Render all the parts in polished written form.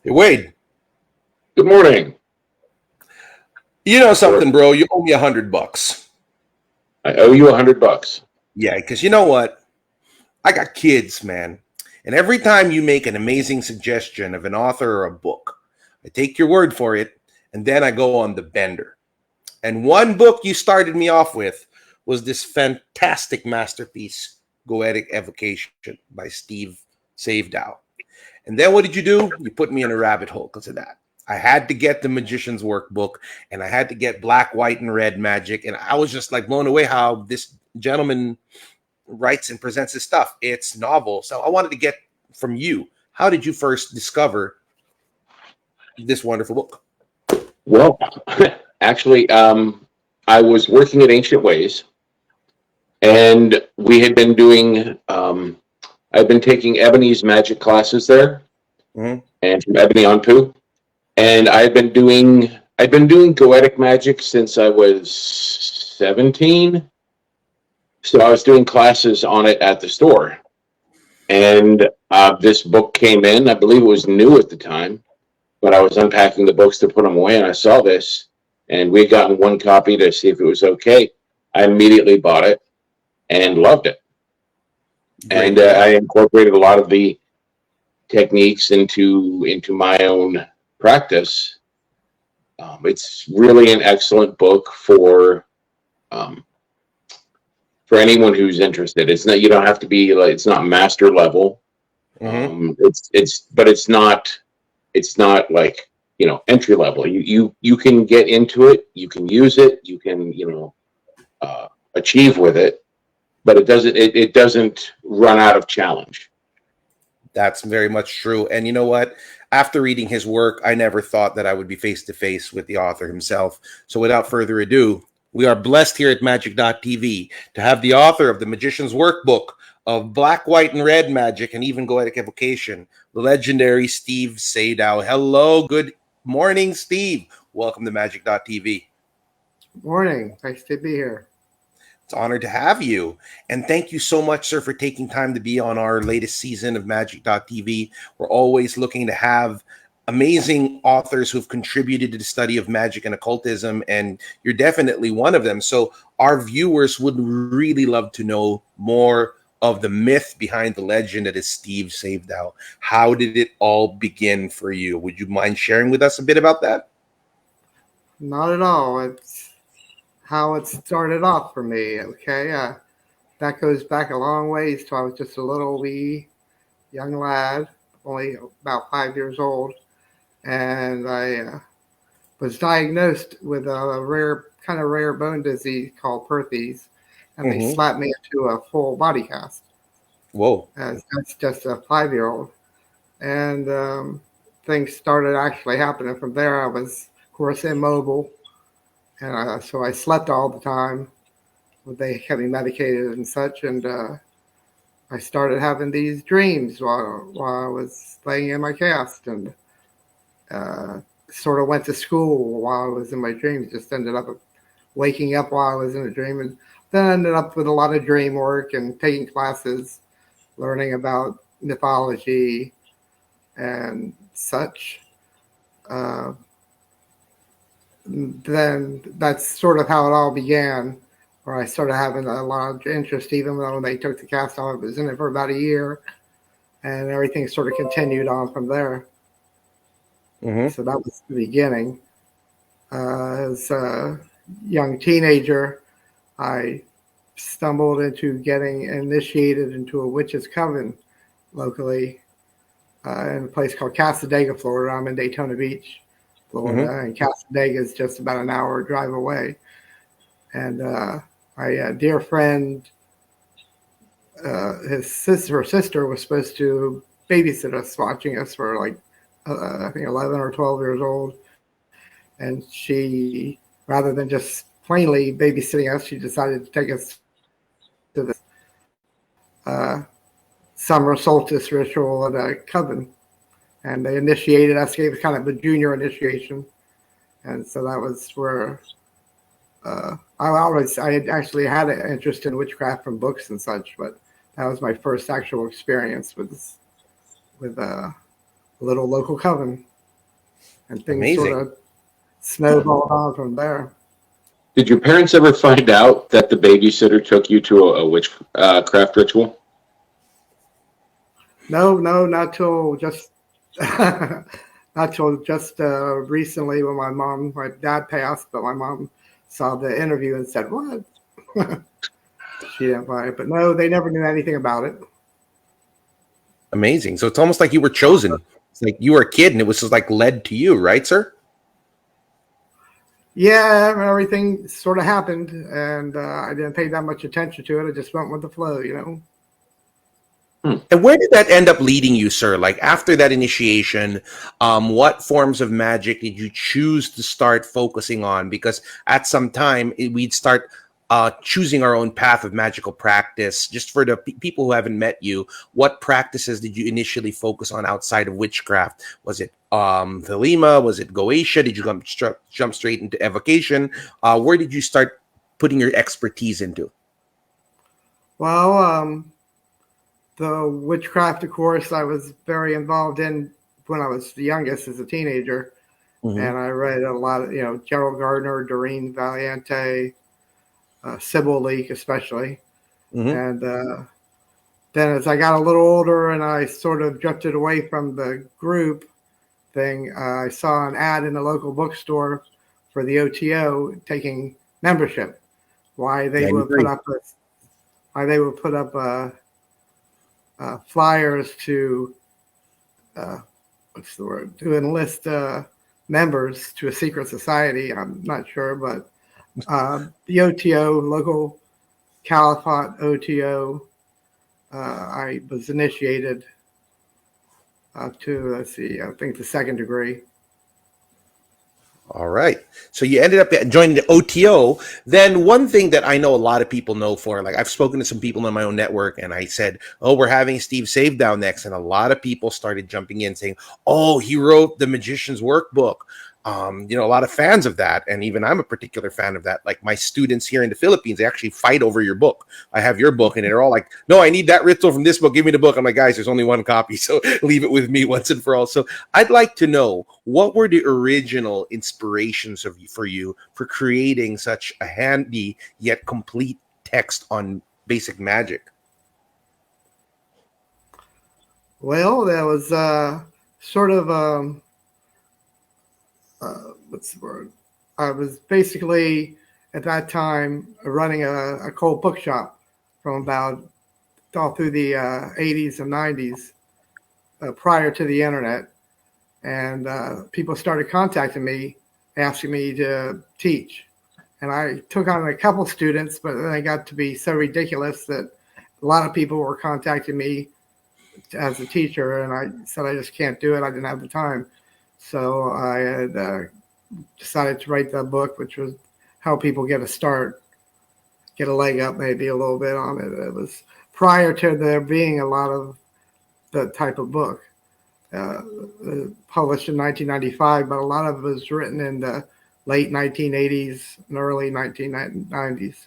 Hey, Wade, Good morning. you know Or something, bro? You owe me $100. I owe you $100. Yeah, because you know what? I got kids, man. And every time you make an amazing suggestion of an author or a book, I take your word for it, and then I go on the bender. And one book you started me off with was this fantastic masterpiece, Goetic Evocation by Steve Savedow. And then what did you do? You put me in a rabbit hole because of that. I had to get the Magicians Workbook and I had to get black, white, and red magic. And I was just like blown away how this gentleman writes and presents his stuff. It's novel. So I wanted to get from you, how did you first discover this wonderful book? Well, actually, I was working at Ancient Ways, and we had been doing. I've been taking Ebony's magic classes there, Mhm. and from Ebony on Pooh, and I've been doing goetic magic since I was 17. So I was doing classes on it at the store, and this book came in. I believe it was new at the time, but I was unpacking the books to put them away, and I saw this, and we had gotten one copy to see if it was okay. I immediately bought it and loved it, and Great. I incorporated a lot of the techniques into my own practice. It's really an excellent book um, for anyone who's interested. It's not, you don't have to be like, it's not master level. Hmm. But it's not like, entry level. You can get into it, you can use it, you can, achieve with it, but it doesn't run out of challenge. That's very much true. And you know what? After reading his work, I never thought that I would be face to face with the author himself. So without further ado, we are blessed here at magic.tv to have the author of the Magician's Workbook of Black, White, and Red Magic and even Goetic Evocation, the legendary Steve Savedow. Hello, good morning, Steve. Welcome to magic.tv. Morning. Nice to be here. It's an honor to have you. And thank you so much, sir, for taking time to be on our latest season of Magic.tv. We're always looking to have amazing authors who've contributed to the study of magic and occultism, and you're definitely one of them. So our viewers would really love to know more of the myth behind the legend that is Steve Savedow. How did it all begin for you? Would you mind sharing with us a bit about that? Not at all. It's how it started off for me. Okay. That goes back a long ways to I was just a little wee young lad, only about 5 years old. And I was diagnosed with a kind of rare bone disease called Perthes. And they Mm-hmm. slapped me into a full body cast. Whoa. As that's just a 5-year-old. And things started actually happening from there. I was, of course, immobile. And so I slept all the time. They kept me medicated and such. And I started having these dreams while I was laying in my cast. And uh, sort of went to school while I was in my dreams. Just ended up waking up while I was in a dream. And then ended up with a lot of dream work and taking classes, learning about mythology and such. Uh, then that's sort of how it all began, where I started having a lot of interest, even though they took the cast off. I was in it for about a year, and everything sort of continued on from there. Mm-hmm. So that was the beginning. As a young teenager, I stumbled into getting initiated into a witch's coven locally in a place called Casadega, Florida. I'm in Daytona Beach, Mm-hmm. Florida, and Casadega is just about an hour drive away. And my dear friend, her sister was supposed to babysit us, watching us for like I think 11 or 12 years old, and she, rather than just plainly babysitting us, she decided to take us to this summer solstice ritual at a coven, and they initiated us, gave us kind of a junior initiation, and so that was where I had actually had an interest in witchcraft from books and such, but that was my first actual experience with a little local coven. and things sort Amazing. of snowballed on from there. Did your parents ever find out that the babysitter took you to a witchcraft ritual? No, not till just not till just recently when my dad passed, but my mom saw the interview and said, "What?" She didn't buy it, but no, they never knew anything about it. Amazing. So it's almost like you were chosen. It's like you were a kid and it was just like led to you, right, sir? Yeah, everything sort of happened, and I didn't pay that much attention to it. I just went with the flow, you know. And where did that end up leading you, sir? Like after that initiation, what forms of magic did you choose to start focusing on? Because at some time we'd start choosing our own path of magical practice. Just for the people who haven't met you, what practices did you initially focus on outside of witchcraft? Was it Thelema? Was it Goetia? Did you jump straight into evocation? Where did you start putting your expertise into? Well, the witchcraft, of course, I was very involved in when I was the youngest as a teenager. Mhm. And I read a lot of, Gerald Gardner, Doreen Valiente, Sybil Leek especially. Mhm. And then as I got a little older and I sort of drifted away from the group thing, I saw an ad in the local bookstore for the OTO taking membership. Why they would put up flyers to to enlist members to a secret society. I'm not sure, but the OTO, local Caliphate OTO, I was initiated to, let's see, I think the second degree. All right. So you ended up joining the OTO. Then one thing that I know a lot of people know for, like I've spoken to some people in my own network and I said, oh, we're having Steve Savedow next. And a lot of people started jumping in saying, oh, he wrote the Magicians Workbook. A lot of fans of that. And even I'm a particular fan of that. Like my students here in the Philippines, they actually fight over your book. I have your book and they're all like, no, I need that ritual from this book. Give me the book. I'm like, guys, there's only one copy. So leave it with me once and for all. So I'd like to know, what were the original inspirations for you for creating such a handy yet complete text on basic magic? Well, that was sort of what's the word? I was basically at that time running a occult bookshop from about all through the 80s and 90s prior to the internet. And people started contacting me, asking me to teach. And I took on a couple students, but then it got to be so ridiculous that a lot of people were contacting me as a teacher. And I said, I just can't do it. I didn't have the time. So I had decided to write that book, which was how people get a start, get a leg up maybe a little bit on it. It was prior to there being a lot of that type of book. Published in 1995, but a lot of it was written in the late 1980s and early 1990s.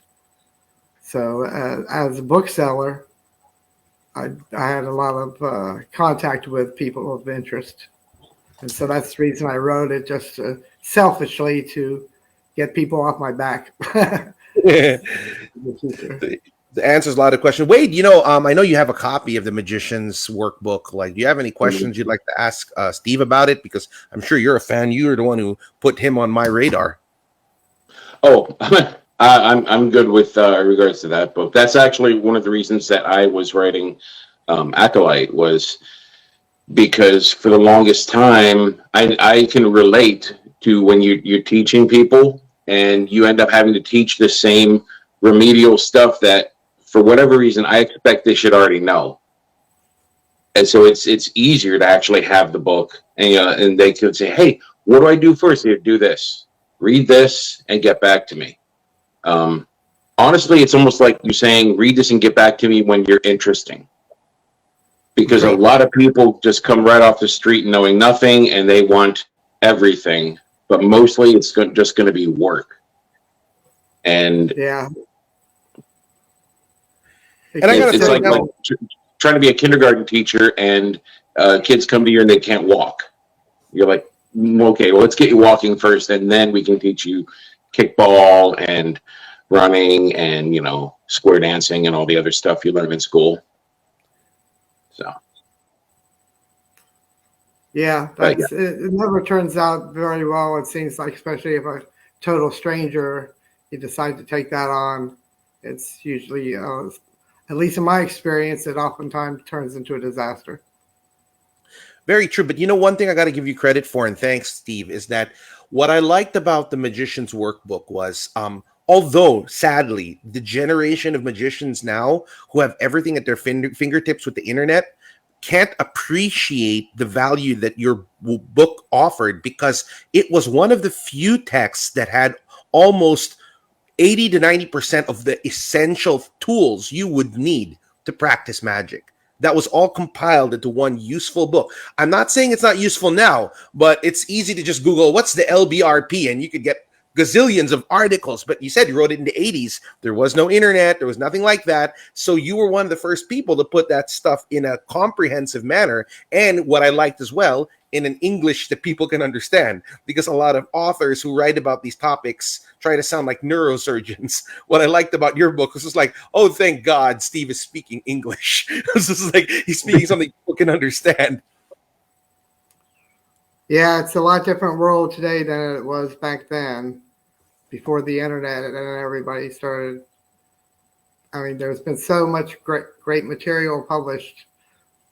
So as a bookseller, I had a lot of contact with people of interest. And so that's the reason I wrote it, just selfishly to get people off my back. The answers a lot of questions. Wade, I know you have a copy of the Magicians Workbook. Like, do you have any questions you'd like to ask Steve about it? Because I'm sure you're a fan. You're the one who put him on my radar. Oh, I'm good with regards to that book. That's actually one of the reasons that I was writing Acolyte, was because for the longest time, I can relate to when you're teaching people and you end up having to teach the same remedial stuff that, for whatever reason, I expect they should already know. And so it's easier to actually have the book, and they could say, hey, what do I do first? Here, do this, read this, and get back to me. Honestly, it's almost like you're saying, read this and get back to me when you're interesting. Because a lot of people just come right off the street knowing nothing, and they want everything. But mostly it's just going to be work. And yeah. And I gotta it's say, like trying to be a kindergarten teacher, and kids come to you and they can't walk. You're like, okay, well, let's get you walking first, and then we can teach you kickball and running and, square dancing and all the other stuff you learn in school. So, Yeah, but yeah. it never turns out very well. It seems like, especially if a total stranger you decide to take that on, it's usually, at least in my experience, it oftentimes turns into a disaster. Very true. But one thing I got to give you credit for, and thanks, Steve, is that what I liked about the Magicians Workbook was, although sadly, the generation of magicians now who have everything at their fingertips with the internet can't appreciate the value that your book offered, because it was one of the few texts that had almost 80 to 90% of the essential tools you would need to practice magic. That was all compiled into one useful book. I'm not saying it's not useful now, but it's easy to just Google what's the LBRP and you could get gazillions of articles. But you said you wrote it in the 80s. There was no internet. There was nothing like that. So you were one of the first people to put that stuff in a comprehensive manner. And what I liked as well, in an English that people can understand, because a lot of authors who write about these topics try to sound like neurosurgeons. What I liked about your book was just like, oh, thank God Steve is speaking English. This is like he's speaking something people can understand. Yeah, it's a lot different world today than it was back then, before the internet and everybody started. I mean, there's been so much great material published,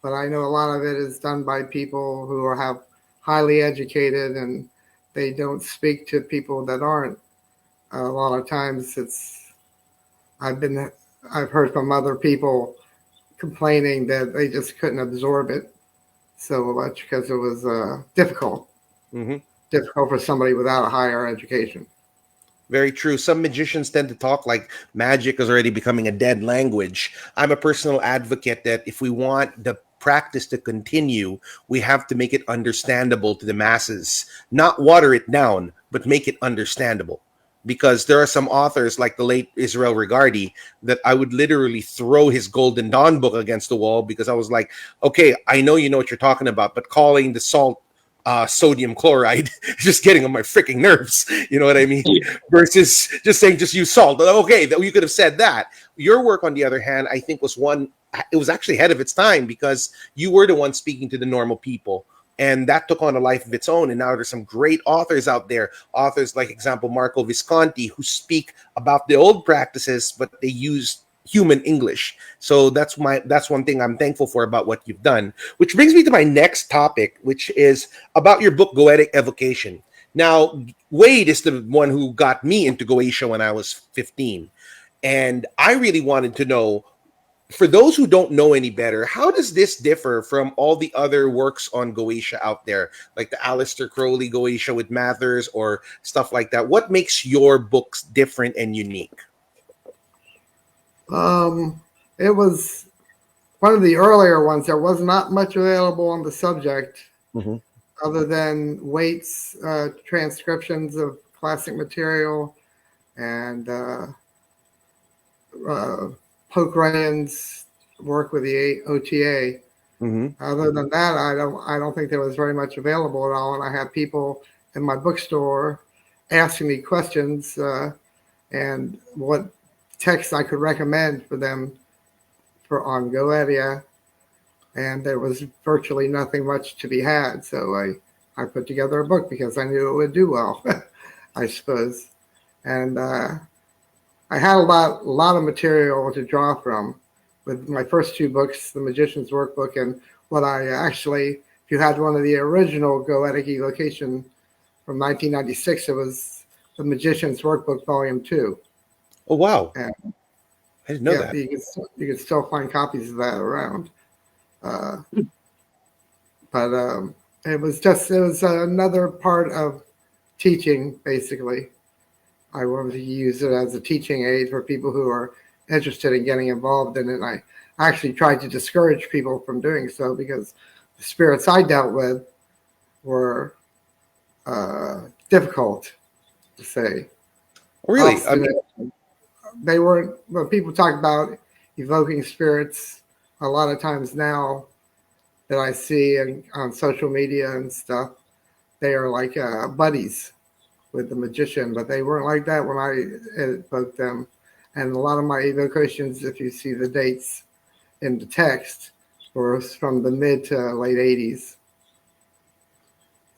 but I know a lot of it is done by people who have highly educated, and they don't speak to people that aren't. A lot of times I've heard from other people complaining that they just couldn't absorb it so much because it was difficult for somebody without a higher education. Very true. Some magicians tend to talk like magic is already becoming a dead language. I'm a personal advocate that if we want the practice to continue, we have to make it understandable to the masses, not water it down, but make it understandable. Because there are some authors like the late Israel Regardie that I would literally throw his Golden Dawn book against the wall, because I was like, okay, I know you know what you're talking about, but calling the salt sodium chloride is just getting on my freaking nerves. You know what I mean? Yeah. Versus just saying, just use salt. Okay, that you could have said that. Your work, on the other hand, I think it was actually ahead of its time, because you were the one speaking to the normal people. And that took on a life of its own. And now there's some great authors out there. Authors like, example, Marco Visconti, who speak about the old practices, but they use human English. So that's one thing I'm thankful for about what you've done. Which brings me to my next topic, which is about your book, Goetic Evocation. Now, Wade is the one who got me into Goetia when I was 15. And I really wanted to know, for those who don't know any better, how does this differ from all the other works on Goetia out there, like the Aleister Crowley Goetia with Mathers or stuff like that? What makes your books different and unique? It was one of the earlier ones. There was not much available on the subject, other than Waite's transcriptions of classic material and Poke Ryan's work with the OTA. Other than that, I don't think there was very much available at all. And I had people in my bookstore asking me questions and what text I could recommend for them on Goetia, and there was virtually nothing much to be had. So I put together a book because I knew it would do well, I suppose. And I had a lot of material to draw from with my first two books, the Magicians Workbook, and what I actually, if you had one of the original Goetic Evocation from 1996, it was the Magicians Workbook Volume 2. Oh, wow. And, I didn't know that. You can still find copies of that around. But it was another part of teaching, basically. I wanted to use it as a teaching aid for people who are interested in getting involved in it. And I actually tried to discourage people from doing so because the spirits I dealt with were difficult to say. Really? They weren't, when people talk about evoking spirits, a lot of times now that I see on social media and stuff, they are like buddies with the magician, but they weren't like that when I invoked them. And a lot of my evocations, if you see the dates in the text, were from the mid to late 80s.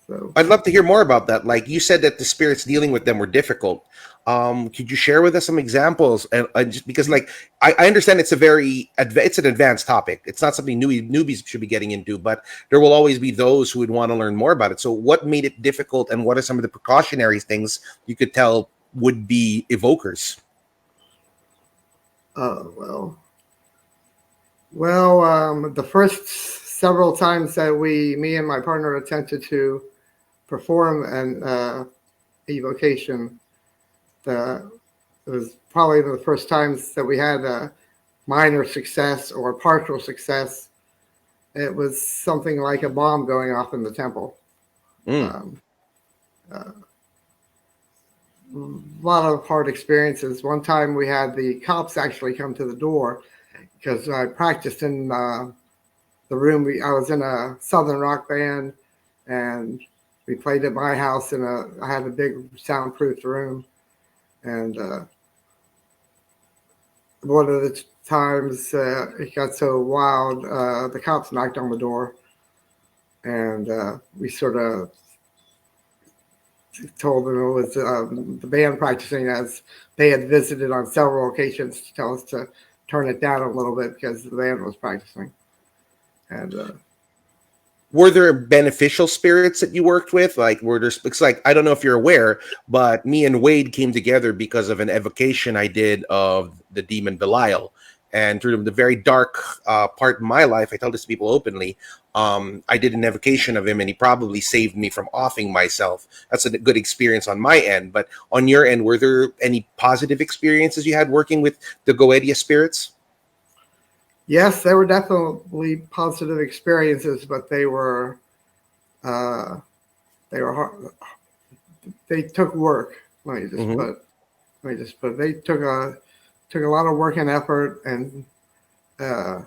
So I'd love to hear more about that. Like you said that the spirits dealing with them were difficult. Could you share with us some examples? And just because, like, I understand it's it's an advanced topic. It's not something newbies should be getting into, but there will always be those who would want to learn more about it. So, what made it difficult, and what are some of the precautionary things you could tell would-be evokers? The first several times that me and my partner attempted to perform an evocation, it was probably the first times that we had a minor success or partial success. It was something like a bomb going off in the temple. A lot of hard experiences. One time we had the cops actually come to the door because I practiced in the room. I was in a Southern rock band, and we played at my house I had a big soundproof room. And one of the times it got so wild, the cops knocked on the door, and we sort of told them it was the band practicing, as they had visited on several occasions to tell us to turn it down a little bit because the band was practicing. And were there beneficial spirits that you worked with? Like, it's like, I don't know if you're aware, but me and Wade came together because of an evocation I did of the demon Belial. And through the very dark part in my life, I tell this to people openly, I did an evocation of him, and he probably saved me from offing myself. That's a good experience on my end. But on your end, were there any positive experiences you had working with the Goetia spirits? Yes, there were definitely positive experiences, but they were hard. They took work. Let me just put. They took a lot of work and effort, and I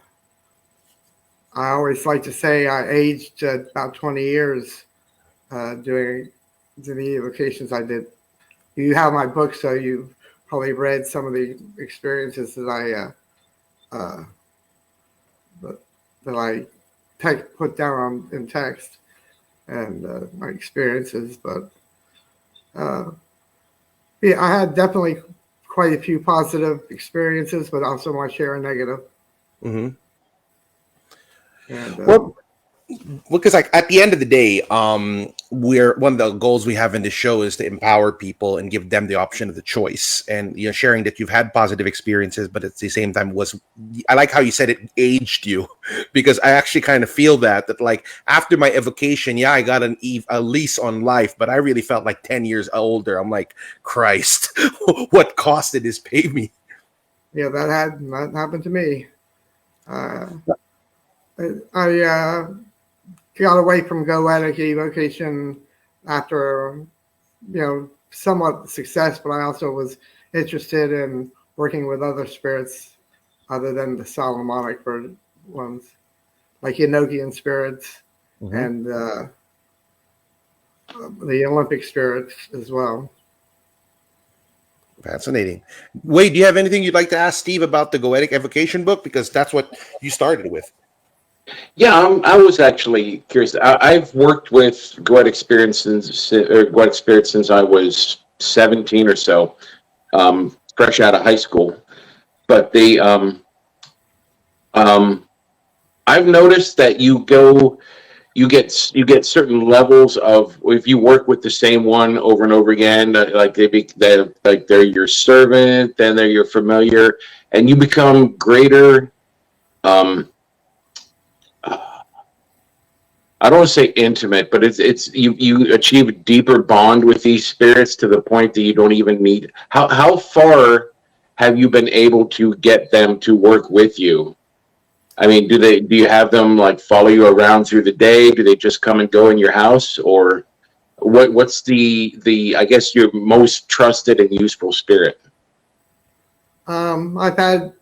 always like to say I aged about 20 years doing the evocations I did. You have my book, so you've probably read some of the experiences that I put down in text, and my experiences. But yeah, I had definitely quite a few positive experiences, but also my share of negative. Mm-hmm. And Well, because like at the end of the day, we're one of the goals we have in this show is to empower people and give them the option of the choice. And sharing that you've had positive experiences, but at the same time I like how you said it aged you, because I actually kind of feel that like after my evocation, yeah, I got a lease on life, but I really felt like 10 years older. I'm like, Christ, what cost did this pay me? Yeah, that happened to me. I got away from goetic evocation after, somewhat success, but I also was interested in working with other spirits other than the Solomonic ones, like Enochian spirits and the Olympic spirits as well. Fascinating. Wade, do you have anything you'd like to ask Steve about the Goetic Evocation book? Because that's what you started with. Yeah, I was actually curious. I've worked with Goetic spirits since I was 17 or so, fresh out of high school. But I've noticed that you get certain levels of, if you work with the same one over and over again, like they're your servant, then they're your familiar, and you become greater. I don't want to say intimate, but it's you achieve a deeper bond with these spirits to the point that you don't even need. How far have you been able to get them to work with you? I mean, do you have them like follow you around through the day? Do they just come and go in your house, or what's the I guess your most trusted and useful spirit? I've had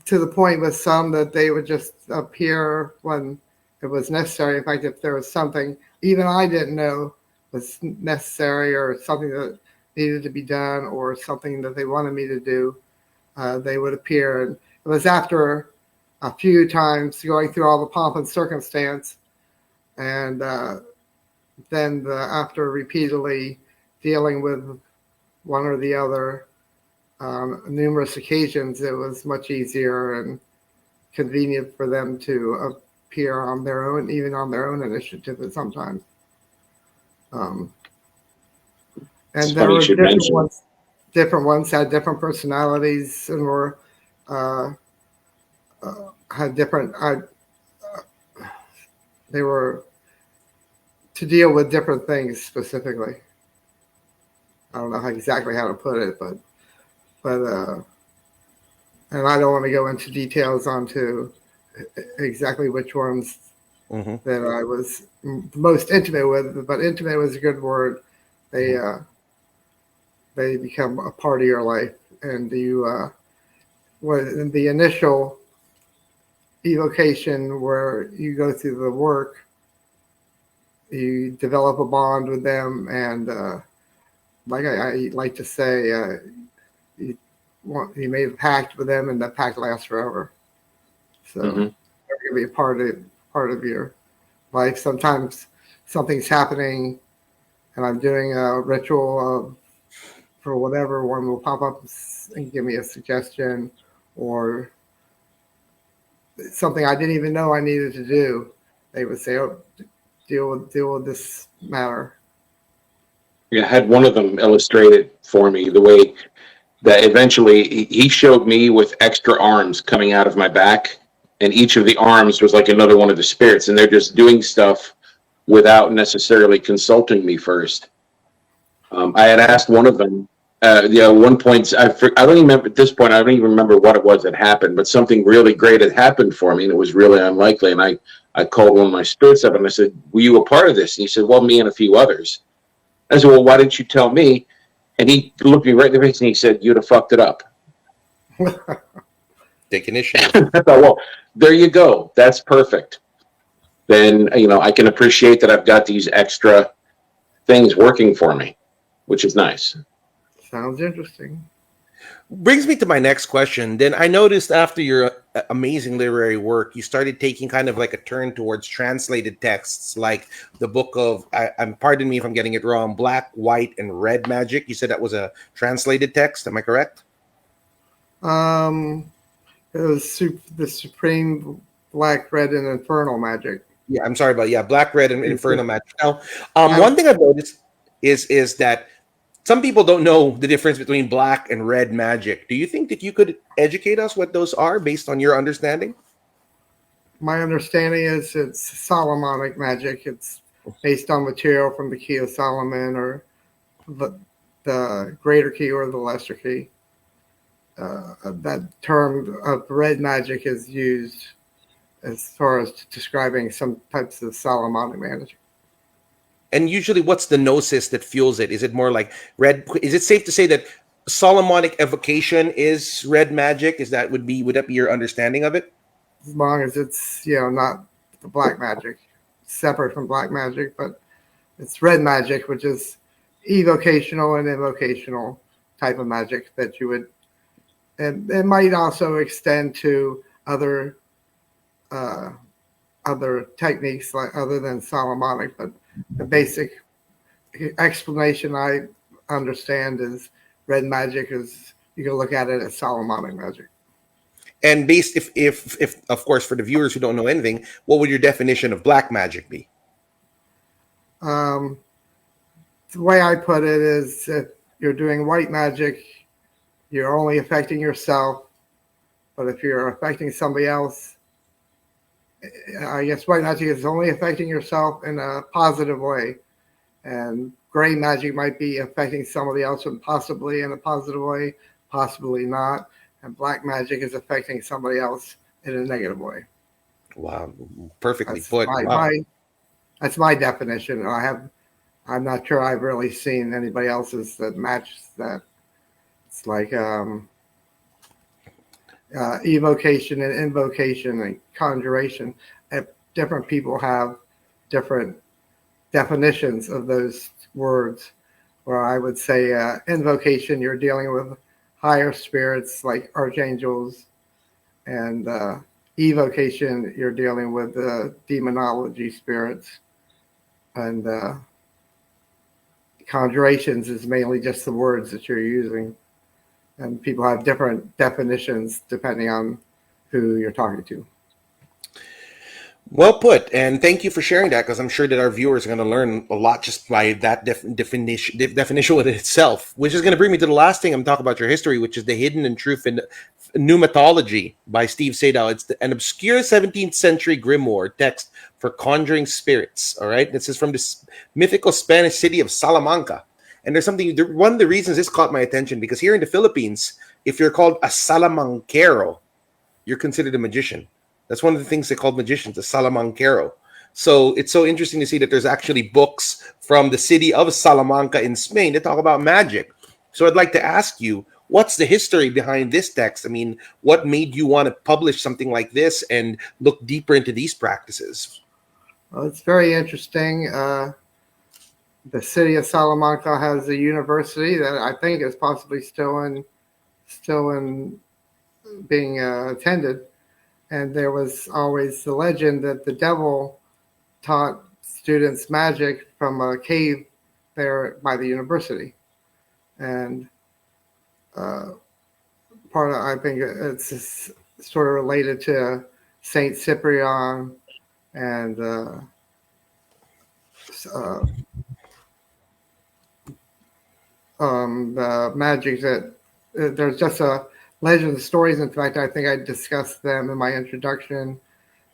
to the point with some that they would just appear when it was necessary. In fact, if there was something even I didn't know, was necessary or something that needed to be done or something that they wanted me to do, they would appear. And it was after a few times going through all the pomp and circumstance, and then after repeatedly dealing with one or the other numerous occasions, it was much easier and convenient for them to appear on their own, even on their own initiative sometimes. And there were different ones had different personalities and were had different. They were to deal with different things specifically. I don't know exactly how to put it, but and I don't want to go into details onto exactly which ones that I was most intimate with, but intimate was a good word. They become a part of your life, and you in the initial evocation where you go through the work, you develop a bond with them, and like I like to say, you made a pact with them, and that pact lasts forever. So they're going to be a part of your life. Sometimes something's happening, and I'm doing a ritual for whatever, one will pop up and give me a suggestion or something I didn't even know I needed to do. They would say, "Oh, deal with this matter." Yeah, I had one of them illustrated for me the way that eventually he showed me with extra arms coming out of my back, and each of the arms was like another one of the spirits, and they're just doing stuff without necessarily consulting me first. I had asked one of them, one point, I don't even remember at this point, I don't even remember what it was that happened, but something really great had happened for me, and it was really unlikely. And I called one of my spirits up and I said, "Were you a part of this?" And he said, "Well, me and a few others." I said, "Well, why didn't you tell me?" And he looked me right in the face and he said, "You'd have fucked it up." Take initiative. I thought, well, there you go. That's perfect. Then, I can appreciate that I've got these extra things working for me, which is nice. Sounds interesting. Brings me to my next question. Then I noticed after your amazing literary work, you started taking kind of like a turn towards translated texts, like the book of, pardon me if I'm getting it wrong, Black, White, and Red Magic. You said that was a translated text. Am I correct? It was the Supreme Black, Red, and Infernal Magic. Yeah, I'm sorry about Black, Red, and Infernal Magic. Now, one thing I've noticed is that some people don't know the difference between black and red magic. Do you think that you could educate us what those are based on your understanding? My understanding is it's Solomonic magic. It's based on material from the Key of Solomon or the Greater Key or the Lesser Key. That term of red magic is used as far as describing some types of Solomonic magic. And usually, what's the gnosis that fuels it? Is it more like red? Is it safe to say that Solomonic evocation is red magic? Would that be your understanding of it? As long as it's not the black magic, separate from black magic, but it's red magic, which is evocational and invocational type of magic that you would, and it might also extend to other techniques like other than Solomonic, but the basic explanation I understand is red magic is you can look at it as Solomonic magic. And based if of course for the viewers who don't know anything, what would your definition of black magic be? The way I put it is if you're doing white magic, you're only affecting yourself, but if you're affecting somebody else, I guess white magic is only affecting yourself in a positive way, and gray magic might be affecting somebody else and possibly in a positive way, possibly not, and black magic is affecting somebody else in a negative way. Wow, perfectly put. That's my definition. I'm not sure I've really seen anybody else's that matches that. It's like evocation and invocation and conjuration. Different people have different definitions of those words. Where I would say invocation, you're dealing with higher spirits like archangels, and evocation, you're dealing with demonology spirits, and conjurations is mainly just the words that you're using, and people have different definitions depending on who you're talking to. Well put, and thank you for sharing that, because I'm sure that our viewers are going to learn a lot just by that definition with itself, which is going to bring me to the last thing I'm talking about your history, which is the Hidden and True New Mythology by Steve Savedow. It's an obscure 17th century grimoire text for conjuring spirits. All right, this is from this mythical Spanish city of Salamanca. And there's something, one of the reasons this caught my attention, because here in the Philippines, if you're called a salamanquero, you're considered a magician. That's one of the things they call magicians, a salamanquero. So it's so interesting to see that there's actually books from the city of Salamanca in Spain that talk about magic. So I'd like to ask you, what's the history behind this text? I mean, what made you want to publish something like this and look deeper into these practices? Well, it's very interesting. The city of Salamanca has a university that I think is possibly still in being attended. And there was always the legend that the devil taught students magic from a cave there by the university. And part of, I think it's sort of related to Saint Cyprian and the magic that there's just a legend of stories. In fact, I think I discussed them in my introduction,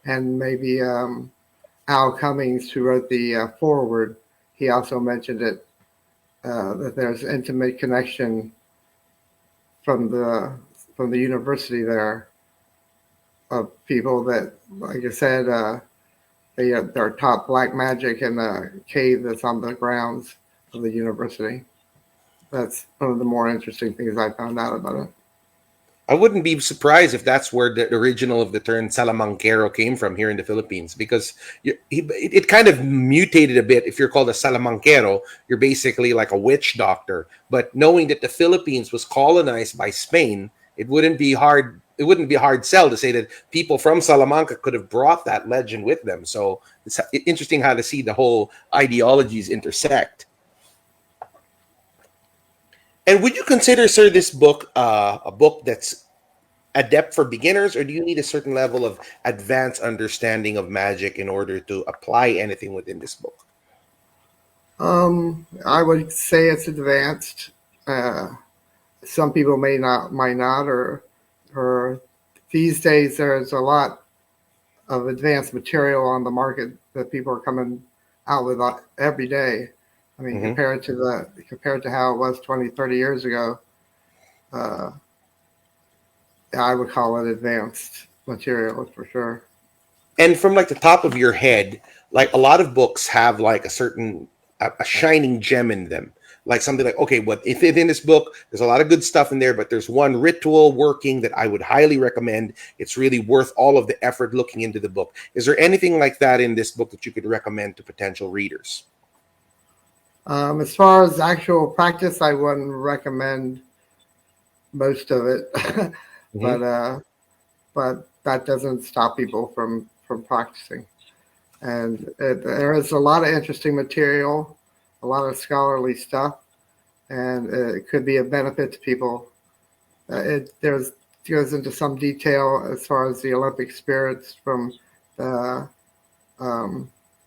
and maybe Al Cummings, who wrote the foreword, he also mentioned it, that there's intimate connection from the university there of people that, like I said, they're taught black magic in a cave that's on the grounds of the university. That's one of the more interesting things I found out about it. I wouldn't be surprised if that's where the original of the term salamanquero came from here in the Philippines, because it kind of mutated a bit. If you're called a salamanquero, you're basically like a witch doctor. But knowing that the Philippines was colonized by Spain, it wouldn't be hard. It wouldn't be a hard sell to say that people from Salamanca could have brought that legend with them. So it's interesting how to see the whole ideologies intersect. And would you consider, sir, this book a book that's adept for beginners, or do you need a certain level of advanced understanding of magic in order to apply anything within this book? I would say it's advanced. Some people might not, or these days there's a lot of advanced material on the market that people are coming out with every day. I mean, compared to how it was 20, 30 years ago, I would call it advanced material for sure. And from like the top of your head, like a lot of books have like a shining gem in them. Like something like, okay, what if in this book, there's a lot of good stuff in there, but there's one ritual working that I would highly recommend. It's really worth all of the effort looking into the book. Is there anything like that in this book that you could recommend to potential readers? As far as actual practice, I wouldn't recommend most of it, but that doesn't stop people from practicing. And there is a lot of interesting material, a lot of scholarly stuff, and it could be a benefit to people. It goes into some detail as far as the Olympic spirits from the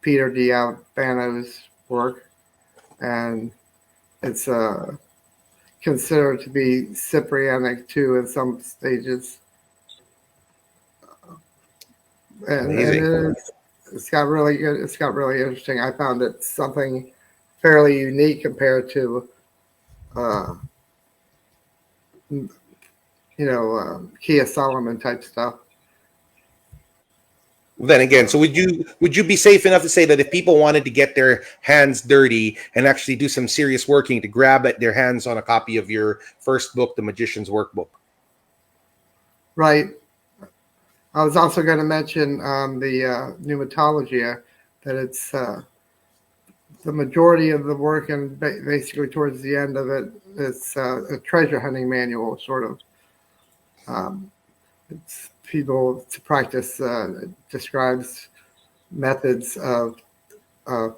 Peter D'Albano's work. And it's considered to be Cyprianic too in some stages. And it's got really good. It's got really interesting. I found it something fairly unique compared to, Kia Solomon type stuff. Then again, so would you be safe enough to say that if people wanted to get their hands dirty and actually do some serious working, to grab at their hands on a copy of your first book, The Magicians Workbook? Right. I was also going to mention the New Mythology, that it's the majority of the work, and basically towards the end of it, it's a treasure hunting manual, sort of. It's people to practice, describes methods of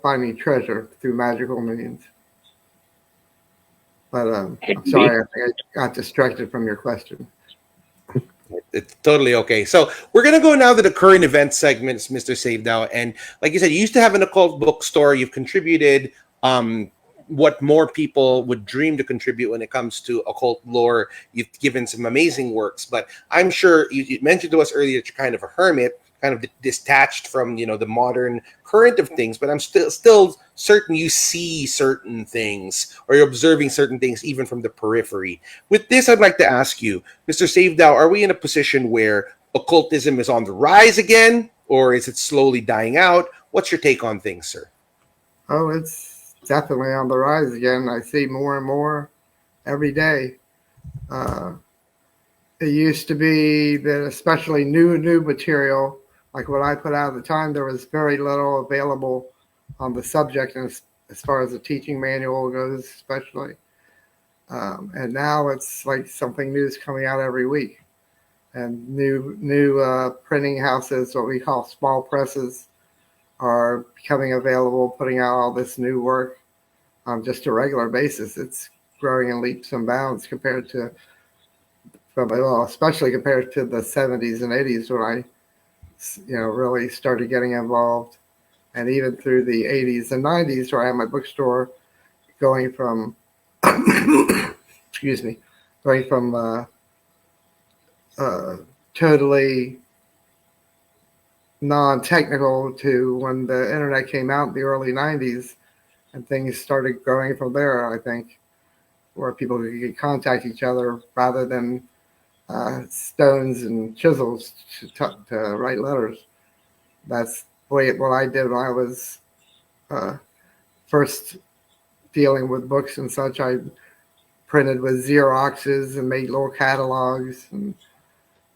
finding treasure through magical means. But I'm sorry, I think I got distracted from your question. It's totally okay. So we're going to go now to the current event segments, Mr. Savedow. And like you said, you used to have an occult bookstore. You've contributed what more people would dream to contribute when it comes to occult lore. You've given some amazing works. But I'm sure you mentioned to us earlier that you're kind of a hermit, kind of detached from, the modern current of things. But I'm still certain you see certain things, or you're observing certain things even from the periphery. With this, I'd like to ask you, Mr. Savedow, are we in a position where occultism is on the rise again, or is it slowly dying out? What's your take on things, sir? Oh, it's definitely on the rise again. I see more and more every day. It used to be that, especially new material, like what I put out at the time, there was very little available on the subject, and as far as the teaching manual goes, especially. And now it's like something new is coming out every week, and new printing houses, what we call small presses, are becoming available, putting out all this new work on just a regular basis. It's growing in leaps and bounds compared to, especially compared to the 70s and 80s when I really started getting involved, and even through the 80s and 90s where I had my bookstore, going from totally non-technical to when the internet came out in the early 90s, and things started growing from there, I think, where people could contact each other rather than stones and chisels to write letters. That's what I did when I was first dealing with books and such. I printed with Xeroxes and made little catalogs, and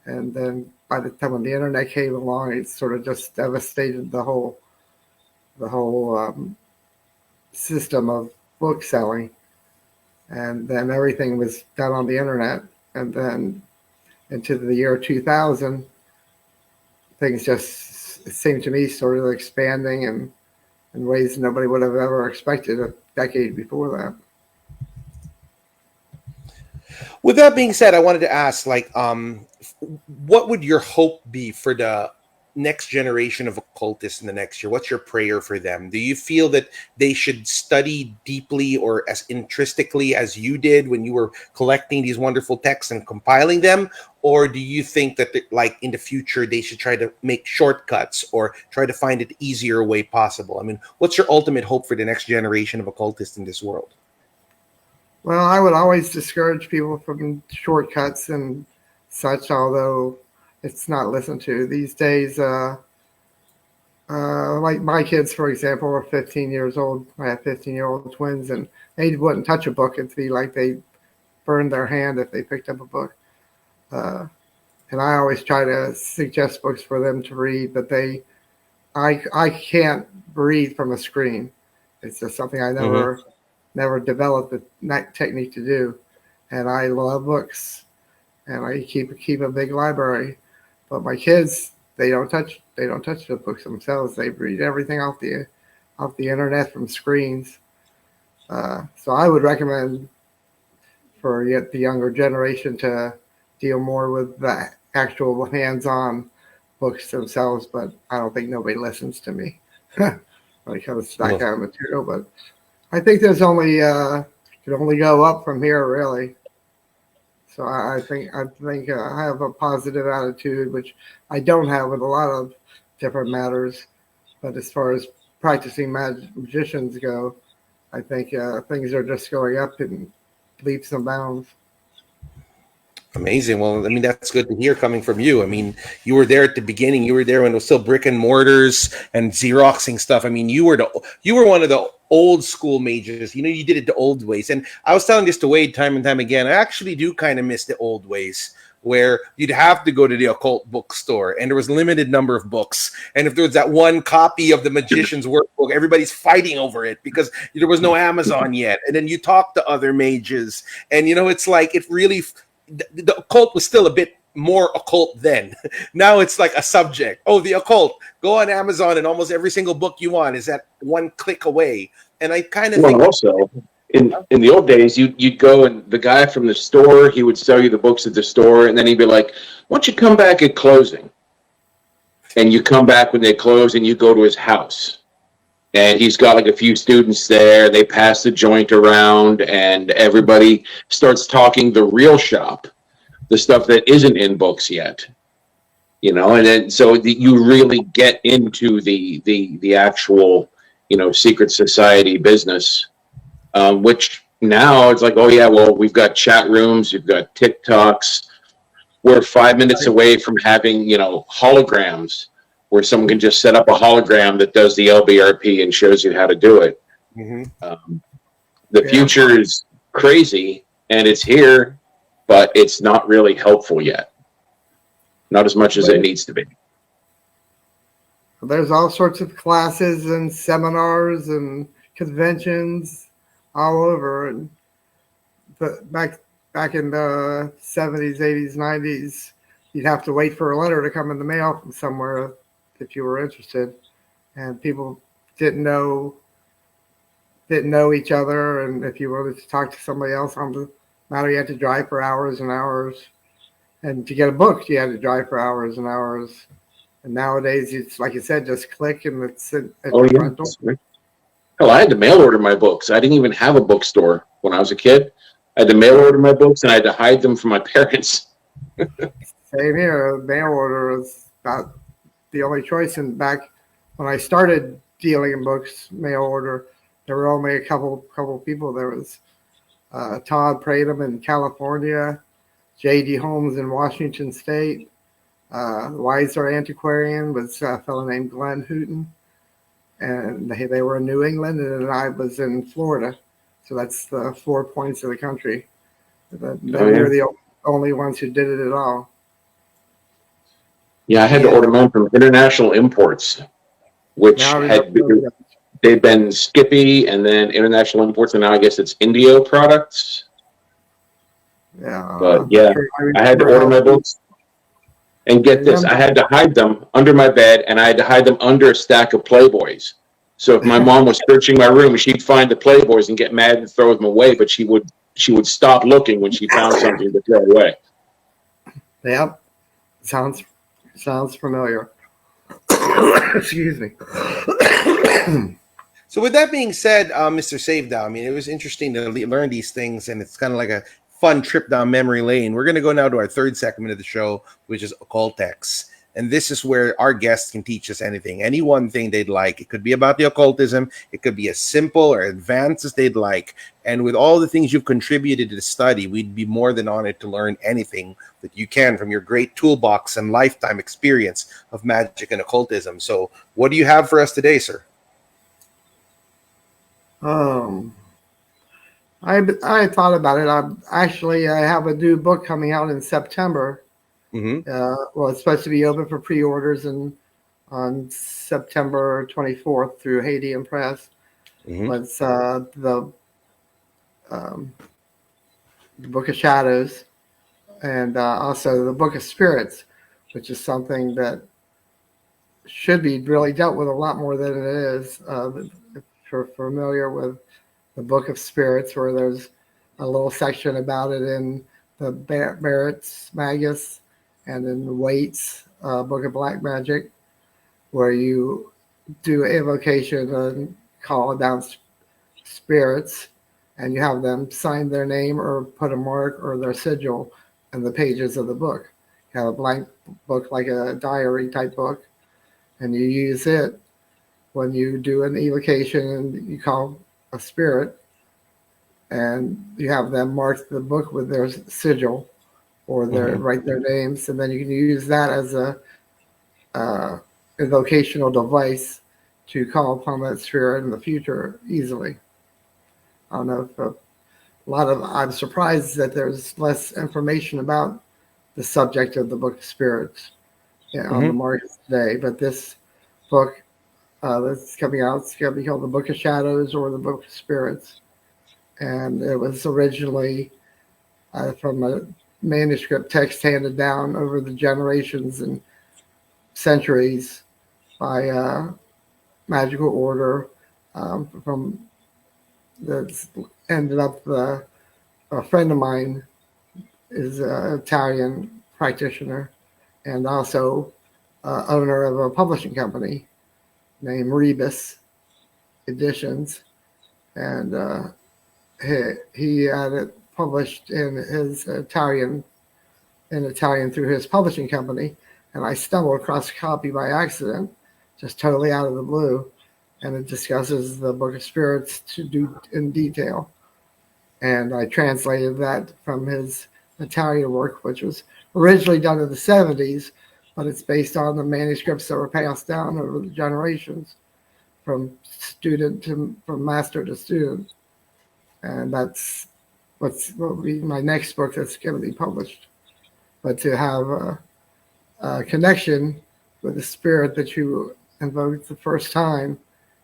then by the time when the internet came along, it sort of just devastated the whole system of book selling. And then everything was done on the internet, and then into the year 2000, things just seemed to me sort of expanding in ways nobody would have ever expected a decade before that. With that being said, I wanted to ask, what would your hope be for the next generation of occultists in the next year? What's your prayer for them? Do you feel that they should study deeply or as intrinsically as you did when you were collecting these wonderful texts and compiling them? Or do you think that, in the future, they should try to make shortcuts or try to find an easier way possible? I mean, what's your ultimate hope for the next generation of occultists in this world? Well, I would always discourage people from shortcuts and such, although it's not listened to these days. Like my kids, for example, are 15 years old. I have 15-year-old twins, and they wouldn't touch a book. It'd be like they burned their hand if they picked up a book. And I always try to suggest books for them to read, but I can't read from a screen. It's just something I never developed that technique to do. And I love books, and I keep a big library. But my kids, they don't touch the books themselves. They read everything off the internet from screens. So I would recommend for the younger generation to deal more with the actual hands-on books themselves. But I don't think nobody listens to me when it comes to that kind of material. But I think there's only can only go up from here, really. So I think I have a positive attitude, which I don't have with a lot of different matters. But as far as practicing magicians go, I think things are just going up in leaps and bounds. Amazing. Well, I mean, that's good to hear coming from you. I mean, you were there at the beginning. You were there when it was still brick and mortars and Xeroxing stuff. I mean, you were one of the old school mages. You did it the old ways. And I was telling this to Wade time and time again. I actually do kind of miss the old ways. where you'd have to go to the occult bookstore and there was limited number of books. And if there was that one copy of the Magicians Workbook, everybody's fighting over it because there was no Amazon yet. And then you talk to other mages and, it's like it really, the occult was still a bit more occult then. Now it's like a subject. Oh, the occult. Go on Amazon and almost every single book you want is at one click away. And I kind of think also in the old days, you'd go and the guy from the store, he would sell you the books at the store, and then he'd be like, "Why don't you come back at closing?" And you come back when they close, and you go to his house, and he's got like a few students there. They pass the joint around, and everybody starts talking the real shop, the stuff that isn't in books yet. And then so you really get into the actual secret society business. Which now it's like, oh yeah, well, we've got chat rooms, we've got TikToks. We're 5 minutes away from having, holograms where someone can just set up a hologram that does the LBRP and shows you how to do it. The future is crazy and it's here, but it's not really helpful yet. Not as much as it needs to be. There's all sorts of classes and seminars and conventions all over, but back in the 70s, 80s, 90s, you'd have to wait for a letter to come in the mail from somewhere if you were interested, and people didn't know each other, and if you wanted to talk to somebody else on the matter, you had to drive for hours and hours, and to get a book, you had to drive for hours and hours. And nowadays, it's like you said, just click and it's at your front door. Hell, I had to mail order my books. I didn't even have a bookstore when I was a kid. I had to mail order my books, and I had to hide them from my parents. Same here. Mail order is about the only choice. And back when I started dealing in books, mail order, there were only a couple people. There was Todd Pradham in California, J.D. Holmes in Washington State. Weiser Antiquarian was a fellow named Glenn Hooton. And they were in New England, and I was in Florida. So that's the 4 points of the country. They're the only ones who did it at all. Yeah, I had to order mine from International Imports, which they've been Skippy and then International Imports, and now I guess it's Indio Products. Yeah. But yeah, I had to order my books. And get this, I had to hide them under my bed, and I had to hide them under a stack of Playboys. So if my mom was searching my room, she'd find the Playboys and get mad and throw them away, but she would stop looking when she found something to throw away. Yep. Sounds familiar. Excuse me. So with that being said, Mr. Savedow, I mean, it was interesting to learn these things, and it's kind of like a fun trip down memory lane. We're going to go now to our third segment of the show, which is Occultex. And this is where our guests can teach us anything, any one thing they'd like. It could be about the occultism. It could be as simple or advanced as they'd like. And with all the things you've contributed to the study, we'd be more than honored to learn anything that you can from your great toolbox and lifetime experience of magic and occultism. So what do you have for us today, sir? I thought about it. I have a new book coming out in September. Well, it's supposed to be open for pre-orders on September 24th through Hadean Press. It's the Book of Shadows, and also the Book of Spirits, which is something that should be really dealt with a lot more than it is. If you're familiar with the Book of Spirits, where there's a little section about it in the Barrett's Magus and in the Waite's Book of Black Magic, where you do invocation and call down spirits, and you have them sign their name or put a mark or their sigil in the pages of the book. You have a blank book, like a diary type book, and you use it when you do an evocation and you call a spirit, and you have them mark the book with their sigil or write their names, and then you can use that as a invocational device to call upon that spirit in the future easily. I don't know if I'm surprised that there's less information about the subject of the Book of Spirits on the Mhm. market today. But this book that's coming out, it's going to be called The Book of Shadows or The Book of Spirits. And it was originally from a manuscript text handed down over the generations and centuries by magical order from that ended up a friend of mine is an Italian practitioner and also owner of a publishing company named Rebus Editions, and he had it published in his Italian through his publishing company, and I stumbled across a copy by accident, just totally out of the blue, and it discusses the Book of Spirits in detail, and I translated that from his Italian work, which was originally done in the 70s, but it's based on the manuscripts that were passed down over the generations from master to student, and that's what will be my next book that's going to be published. But to have a connection with the spirit that you invoked the first time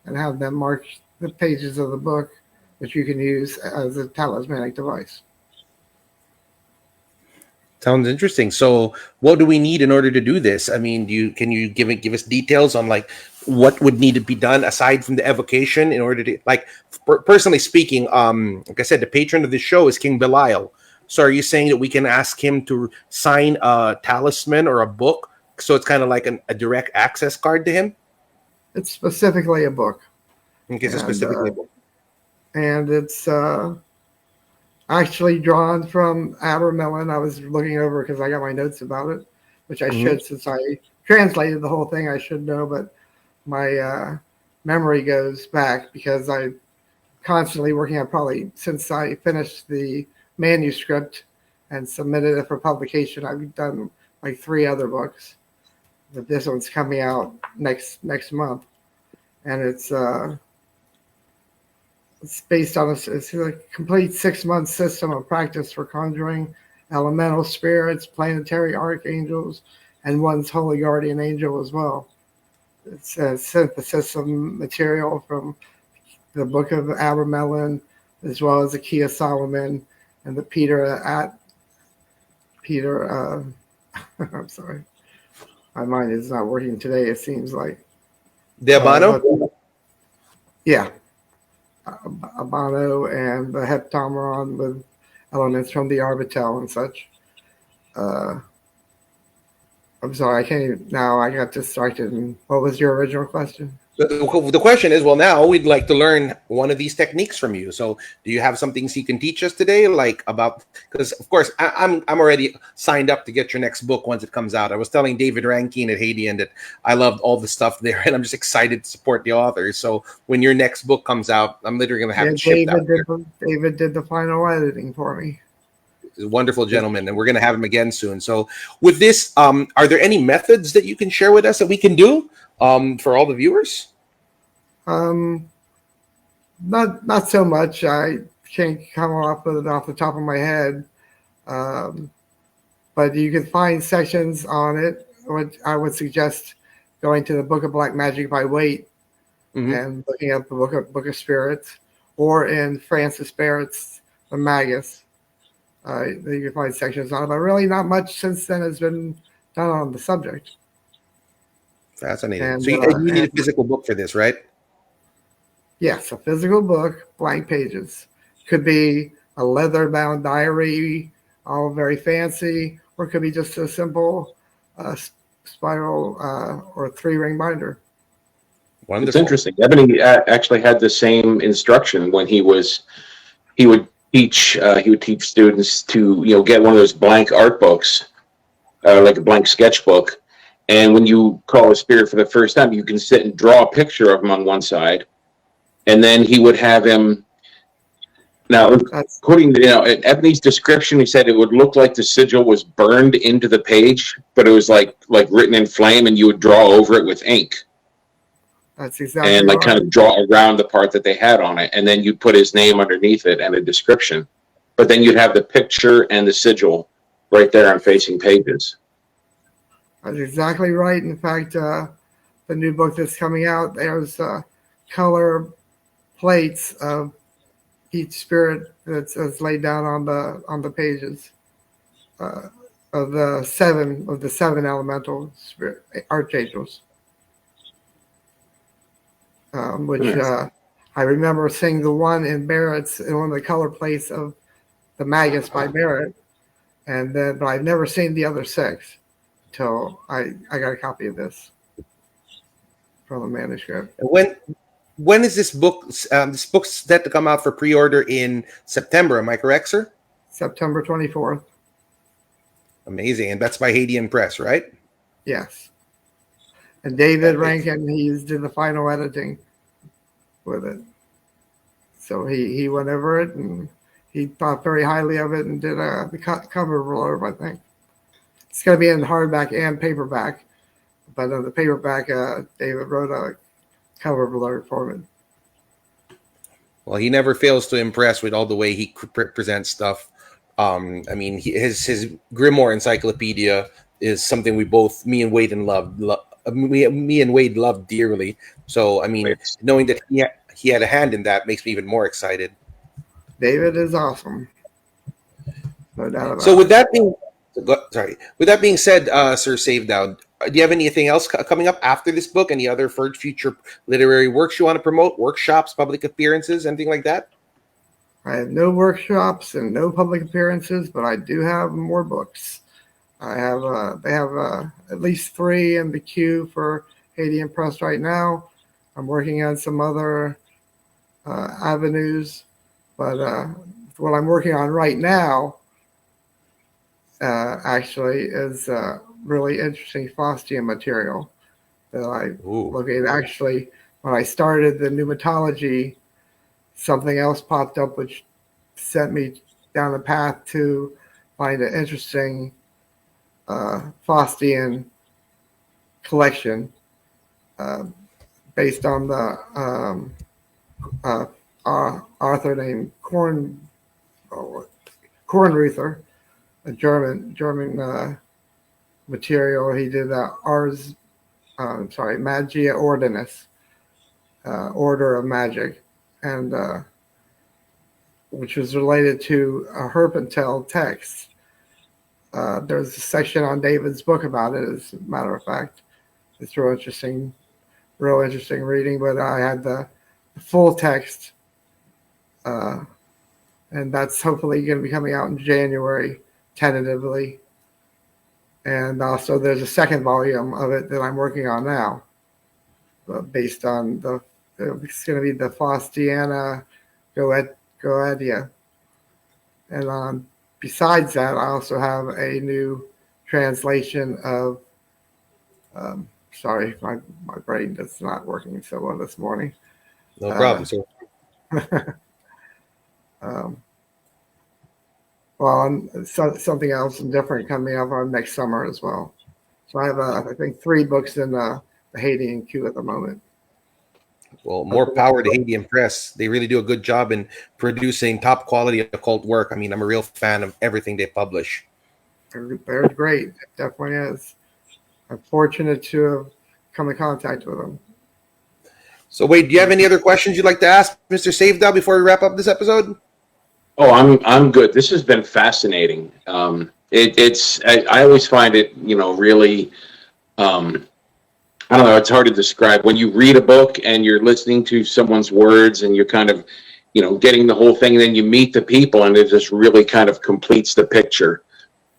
and have them mark the pages of the book, which you can use as a talismanic device. Sounds interesting. So, what do we need in order to do this? I mean, can you give us details on like what would need to be done aside from the evocation in order to like personally speaking? Like I said, the patron of this show is King Belial. So, are you saying that we can ask him to sign a talisman or a book? So it's kind of like a direct access card to him. It's specifically a book. Okay, so specifically a book. And it's actually drawn from Abermelin. I was looking over because I got my notes about it, which I should, since I translated the whole thing, I should know, but my memory goes back because I'm constantly working on, probably since I finished the manuscript and submitted it for publication, I've done like 3 other books. But this one's coming out next month, and it's based on it's a complete 6-month system of practice for conjuring elemental spirits, planetary archangels, and one's holy guardian angel as well. It's a synthesis of material from the Book of Abermelin, as well as the Key of Solomon and the Peter. I'm sorry, my mind is not working today. It seems like De Abano. Yeah. Abano and the Heptameron with elements from the Arbitel and such. I'm sorry, I can't even, now I got distracted. And what was your original question? The question is, well, now we'd like to learn one of these techniques from you. So do you have some things you can teach us today, like about, because of course I'm already signed up to get your next book once it comes out. I was telling David Rankine at Hadean that I loved all the stuff there, and I'm just excited to support the authors. So when your next book comes out, I'm literally going to have it shipped out. David did the final editing for me. He's a wonderful gentleman, and we're going to have him again soon. So with this, are there any methods that you can share with us that we can do for all the viewers? Not so much. I can't come off with it off the top of my head. But you can find sections on it. I would suggest going to the Book of Black Magic by Waite and looking up the Book of Spirits, or in Francis Barrett's The Magus. You can find sections on it, but really not much since then has been done on the subject. Fascinating. And, so you need a physical book for this, right? Yes, a physical book, blank pages. Could be a leather-bound diary, all very fancy, or it could be just a simple spiral or 3-ring binder. Wonderful. It's interesting. Ebony actually had the same instruction when he would teach students to get one of those blank art books, like a blank sketchbook, and when you call a spirit for the first time, you can sit and draw a picture of him on one side, and then he would have him. Now, according to Ebony's description, he said it would look like the sigil was burned into the page, but it was like written in flame, and you would draw over it with ink. That's exactly and right. kind of draw around the part that they had on it, and then you'd put his name underneath it and a description. But then you'd have the picture and the sigil right there on facing pages. That's exactly right. In fact, the new book that's coming out, there's color plates of each spirit that's laid down on the pages of the seven elemental spirit archangels, which I remember seeing the one in Barrett's in one of the color plates of the Magus by Barrett, but I've never seen the other six until I got a copy of this from the manuscript. When is this book? This book's set to come out for pre-order in September. Am I correct, sir? September 24th. Amazing, and that's by Hadean Press, right? Yes. And David Rankin, he's did the final editing with it. So he went over it and he thought very highly of it and did the cover blurb, I think. It's going to be in hardback and paperback. But on the paperback, David wrote a cover blurb for it. Well, he never fails to impress with all the way he presents stuff. I mean, his Grimoire Encyclopedia is something me and Wade love dearly. So, I mean, knowing that he had a hand in that makes me even more excited. David is awesome. No doubt about it. So, with that being said, Sir Savedow, do you have anything else coming up after this book? Any other future literary works you want to promote? Workshops, public appearances, anything like that? I have no workshops and no public appearances, but I do have more books. They have at least 3 in the queue for Hadean Press right now. I'm working on some other avenues, but what I'm working on right now actually is really interesting Faustian material that I look at. Actually, when I started the New Mythology, something else popped up which sent me down the path to find an interesting Faustian collection based on the author named Kornreuther, a German material. He did Magia Ordinis, Order of Magic, and which was related to a Herpentel text. There's a section on David's book about it, as a matter of fact. It's real interesting reading, but I had the full text, and that's hopefully going to be coming out in January, tentatively. And also there's a second volume of it that I'm working on now, based on it's going to be the Faustiana Goetia. And besides that, I also have a new translation of, sorry, my brain is not working so well this morning. No problem, sir. Something else and different coming up on next summer as well. So I have, I think, 3 books in the Hadean queue at the moment. Well, more power to Hadean Press. They really do a good job in producing top quality occult work. I mean, I'm a real fan of everything they publish. They're great. It definitely is. I'm fortunate to have come in contact with them. So, Wade, do you have any other questions you'd like to ask Mr. Savedow before we wrap up this episode? Oh, I'm good. This has been fascinating. I always find it, really, I don't know, it's hard to describe. When you read a book and you're listening to someone's words and you're kind of, getting the whole thing, and then you meet the people and it just really kind of completes the picture.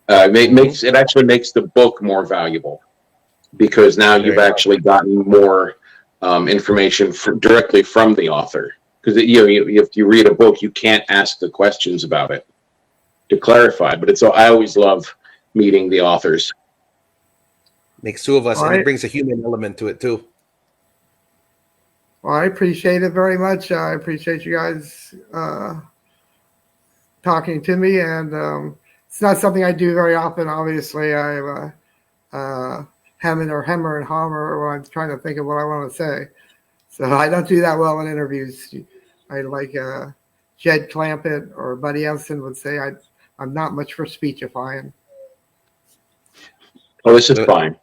It actually makes the book more valuable because now you've actually gotten more information directly from the author. Because if you read a book, you can't ask the questions about it to clarify. But I always love meeting the authors. Makes 2 of us, and it brings a human element to it too. Well, I appreciate it very much. I appreciate you guys talking to me, and it's not something I do very often. Obviously, I hem and hammer when I'm trying to think of what I want to say. So I don't do that well in interviews. I like Jed Clampett or Buddy Elson would say, I'm not much for speechifying. Oh, this is So, fine.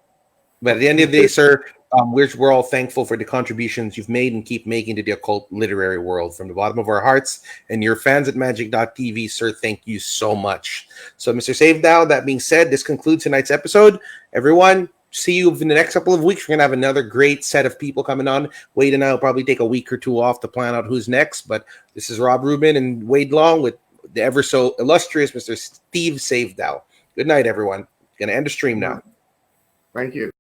but at the end of the day, sir, we're all thankful for the contributions you've made and keep making to the occult literary world from the bottom of our hearts. And your fans at magick.tv, sir, thank you so much. So, Mr. Savedow, that being said, this concludes tonight's episode. Everyone, see you in the next couple of weeks. We're going to have another great set of people coming on. Wade and I will probably take a week or two off to plan out who's next. But this is Rob Rubin and Wade Long with the ever so illustrious Mr. Steve Savedow. Good night, everyone. Going to end the stream now. Thank you.